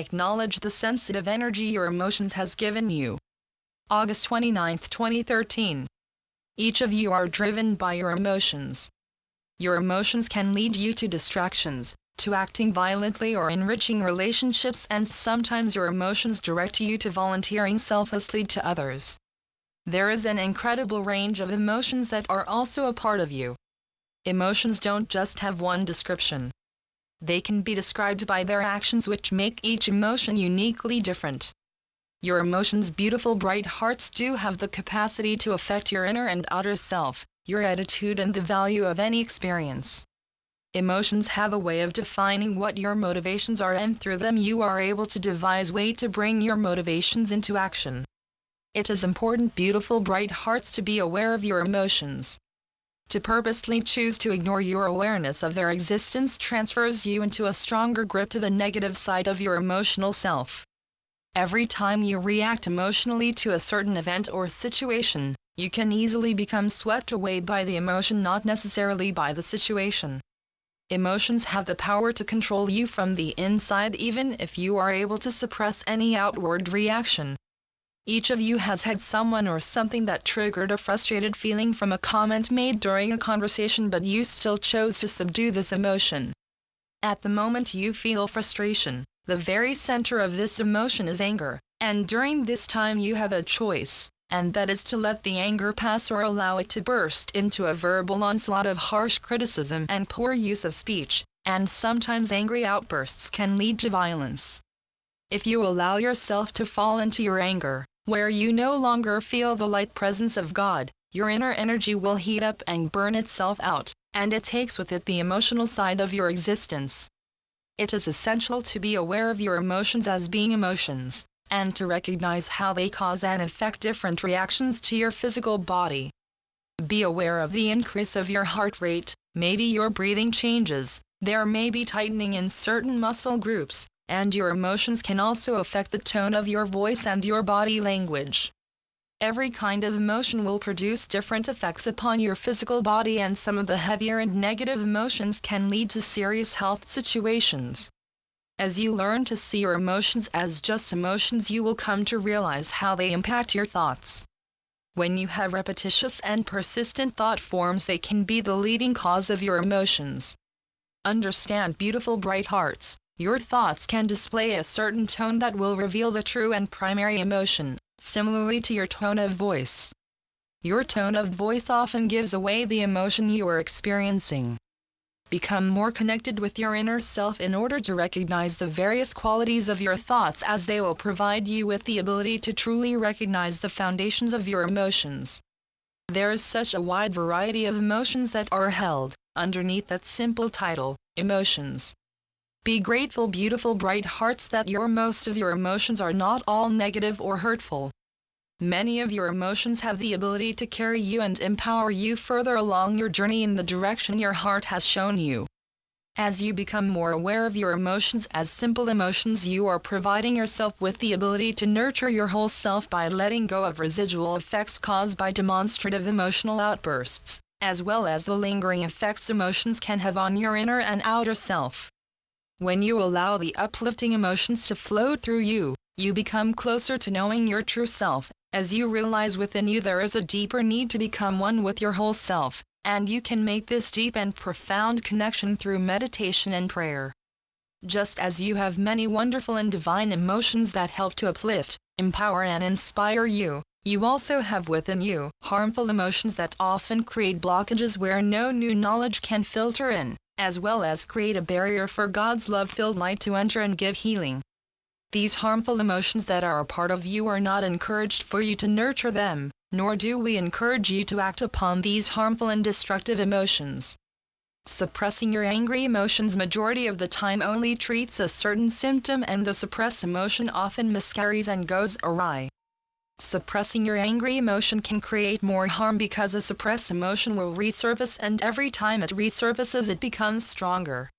Acknowledge the sensitive energy your emotions has given you. August 29, 2013. Each of you are driven by your emotions. Your emotions can lead you to distractions, to acting violently or enriching relationships, and sometimes your emotions direct you to volunteering selflessly to others. There is an incredible range of emotions that are also a part of you. Emotions don't just have one description. They can be described by their actions, which make each emotion uniquely different. Your emotions' beautiful bright hearts do have the capacity to affect your inner and outer self, your attitude and the value of any experience. Emotions have a way of defining what your motivations are, and through them you are able to devise ways to bring your motivations into action. It is important, beautiful bright hearts, to be aware of your emotions. To purposely choose to ignore your awareness of their existence transfers you into a stronger grip to the negative side of your emotional self. Every time you react emotionally to a certain event or situation, you can easily become swept away by the emotion, not necessarily by the situation. Emotions have the power to control you from the inside, even if you are able to suppress any outward reaction. Each of you has had someone or something that triggered a frustrated feeling from a comment made during a conversation, but you still chose to subdue this emotion. At the moment you feel frustration, the very center of this emotion is anger, and during this time you have a choice, and that is to let the anger pass or allow it to burst into a verbal onslaught of harsh criticism and poor use of speech, and sometimes angry outbursts can lead to violence. If you allow yourself to fall into your anger, where you no longer feel the light presence of God, your inner energy will heat up and burn itself out, and it takes with it the emotional side of your existence. It is essential to be aware of your emotions as being emotions, and to recognize how they cause and affect different reactions to your physical body. Be aware of the increase of your heart rate, maybe your breathing changes, there may be tightening in certain muscle groups, and your emotions can also affect the tone of your voice and your body language. Every kind of emotion will produce different effects upon your physical body, and some of the heavier and negative emotions can lead to serious health situations. As you learn to see your emotions as just emotions, you will come to realize how they impact your thoughts. When you have repetitious and persistent thought forms, they can be the leading cause of your emotions. Understand, beautiful bright hearts, your thoughts can display a certain tone that will reveal the true and primary emotion, similarly to your tone of voice. Your tone of voice often gives away the emotion you are experiencing. Become more connected with your inner self in order to recognize the various qualities of your thoughts, as they will provide you with the ability to truly recognize the foundations of your emotions. There is such a wide variety of emotions that are held underneath that simple title, emotions. Be grateful, beautiful bright hearts, that most of your emotions are not all negative or hurtful. Many of your emotions have the ability to carry you and empower you further along your journey in the direction your heart has shown you. As you become more aware of your emotions as simple emotions, you are providing yourself with the ability to nurture your whole self by letting go of residual effects caused by demonstrative emotional outbursts, as well as the lingering effects emotions can have on your inner and outer self. When you allow the uplifting emotions to flow through you, you become closer to knowing your true self, as you realize within you there is a deeper need to become one with your whole self, and you can make this deep and profound connection through meditation and prayer. Just as you have many wonderful and divine emotions that help to uplift, empower and inspire you, you also have within you harmful emotions that often create blockages where no new knowledge can filter in, as well as create a barrier for God's love-filled light to enter and give healing. These harmful emotions that are a part of you are not encouraged for you to nurture them, nor do we encourage you to act upon these harmful and destructive emotions. Suppressing your angry emotions majority of the time only treats a certain symptom, and the suppressed emotion often miscarries and goes awry. Suppressing your angry emotion can create more harm because a suppressed emotion will resurface, and every time it resurfaces it becomes stronger.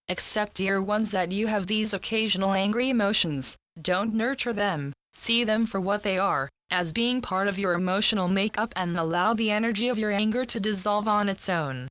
Accept, dear ones, that you have these occasional angry emotions. Don't nurture them, see them for what they are, as being part of your emotional makeup, and allow the energy of your anger to dissolve on its own.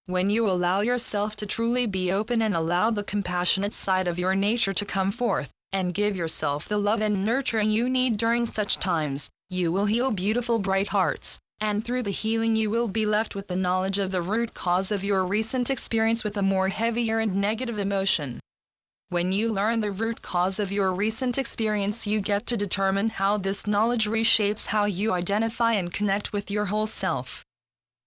When you allow yourself to truly be open and allow the compassionate side of your nature to come forth, and give yourself the love and nurturing you need during such times. You will heal beautiful bright hearts, and through the healing you will be left with the knowledge of the root cause of your recent experience with a more heavier and negative emotion. When you learn the root cause of your recent experience, you get to determine how this knowledge reshapes how you identify and connect with your whole self.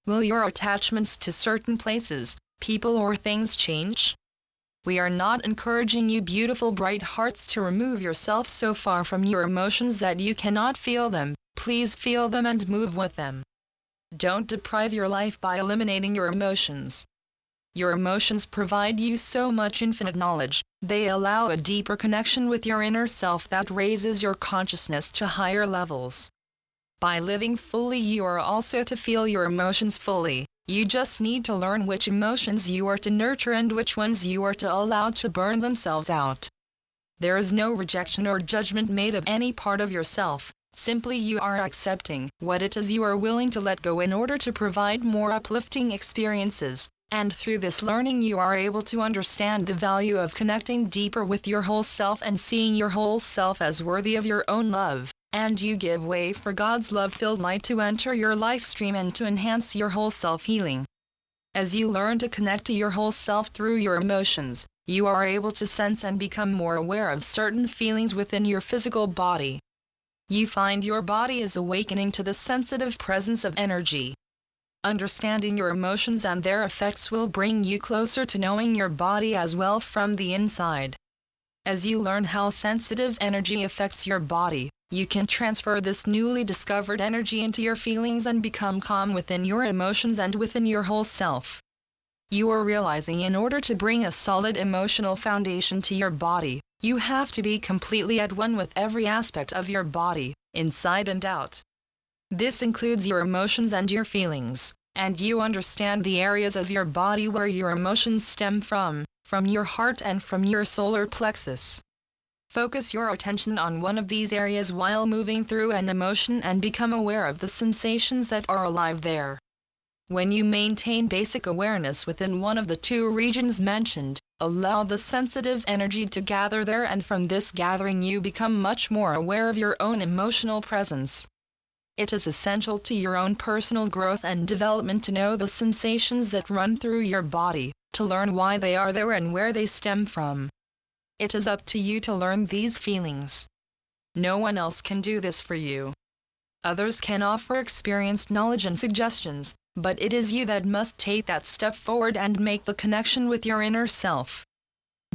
Will your attachments to certain places, people or things change? We are not encouraging you beautiful bright hearts to remove yourself so far from your emotions that you cannot feel them. Please feel them and move with them. Don't deprive your life by eliminating your emotions. Your emotions provide you so much infinite knowledge. They allow a deeper connection with your inner self that raises your consciousness to higher levels. By living fully, you are also to feel your emotions fully. You just need to learn which emotions you are to nurture and which ones you are to allow to burn themselves out. There is no rejection or judgment made of any part of yourself. Simply you are accepting what it is you are willing to let go in order to provide more uplifting experiences. And through this learning you are able to understand the value of connecting deeper with your whole self and seeing your whole self as worthy of your own love. And you give way for God's love-filled light to enter your life stream and to enhance your whole self-healing. As you learn to connect to your whole self through your emotions, you are able to sense and become more aware of certain feelings within your physical body. You find your body is awakening to the sensitive presence of energy. Understanding your emotions and their effects will bring you closer to knowing your body as well from the inside. As you learn how sensitive energy affects your body, you can transfer this newly discovered energy into your feelings and become calm within your emotions and within your whole self. You are realizing in order to bring a solid emotional foundation to your body, you have to be completely at one with every aspect of your body, inside and out. This includes your emotions and your feelings, and you understand the areas of your body where your emotions stem from your heart and from your solar plexus. Focus your attention on one of these areas while moving through an emotion and become aware of the sensations that are alive there. When you maintain basic awareness within one of the two regions mentioned, allow the sensitive energy to gather there, and from this gathering you become much more aware of your own emotional presence. It is essential to your own personal growth and development to know the sensations that run through your body, to learn why they are there and where they stem from. It is up to you to learn these feelings. No one else can do this for you. Others can offer experienced knowledge and suggestions, but it is you that must take that step forward and make the connection with your inner self.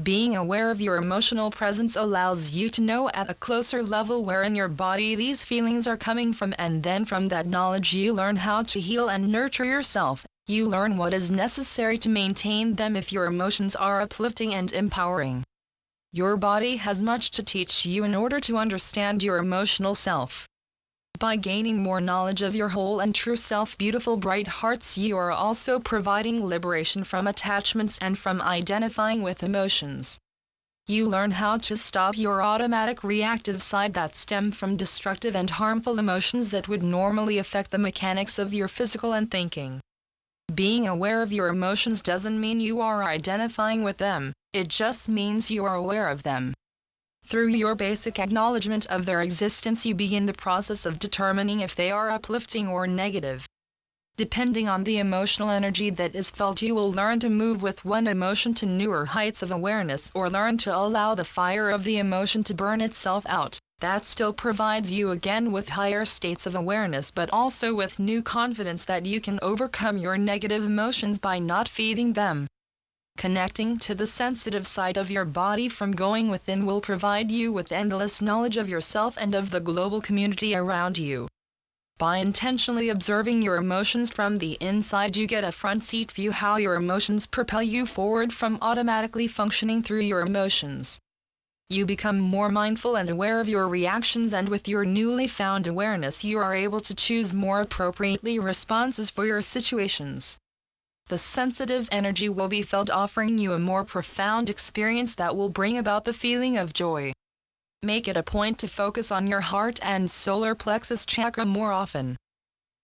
Being aware of your emotional presence allows you to know at a closer level where in your body these feelings are coming from, and then from that knowledge you learn how to heal and nurture yourself. You learn what is necessary to maintain them if your emotions are uplifting and empowering. Your body has much to teach you in order to understand your emotional self. By gaining more knowledge of your whole and true self, beautiful bright hearts, you are also providing liberation from attachments and from identifying with emotions. You learn how to stop your automatic reactive side that stem from destructive and harmful emotions that would normally affect the mechanics of your physical and thinking. Being aware of your emotions doesn't mean you are identifying with them, it just means you are aware of them. Through your basic acknowledgement of their existence, you begin the process of determining if they are uplifting or negative. Depending on the emotional energy that is felt, you will learn to move with one emotion to newer heights of awareness, or learn to allow the fire of the emotion to burn itself out. That still provides you again with higher states of awareness, but also with new confidence that you can overcome your negative emotions by not feeding them. Connecting to the sensitive side of your body from going within will provide you with endless knowledge of yourself and of the global community around you. By intentionally observing your emotions from the inside, you get a front seat view how your emotions propel you forward from automatically functioning through your emotions. You become more mindful and aware of your reactions, and with your newly found awareness you are able to choose more appropriately responses for your situations. The sensitive energy will be felt, offering you a more profound experience that will bring about the feeling of joy. Make it a point to focus on your heart and solar plexus chakra more often.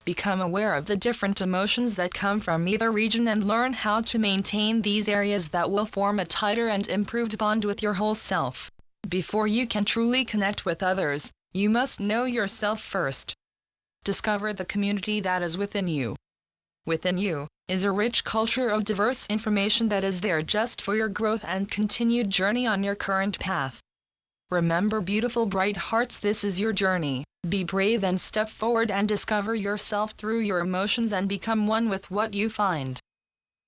Become aware of the different emotions that come from either region and learn how to maintain these areas that will form a tighter and improved bond with your whole self. Before you can truly connect with others, you must know yourself first. Discover the community that is within you. Within you is a rich culture of diverse information that is there just for your growth and continued journey on your current path. Remember, beautiful bright hearts, this is your journey. Be brave and step forward and discover yourself through your emotions and become one with what you find.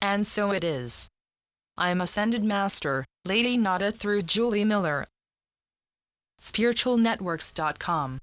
And so it is. I am Ascended Master, Lady Nada, through Julie Miller. spiritualnetworks.com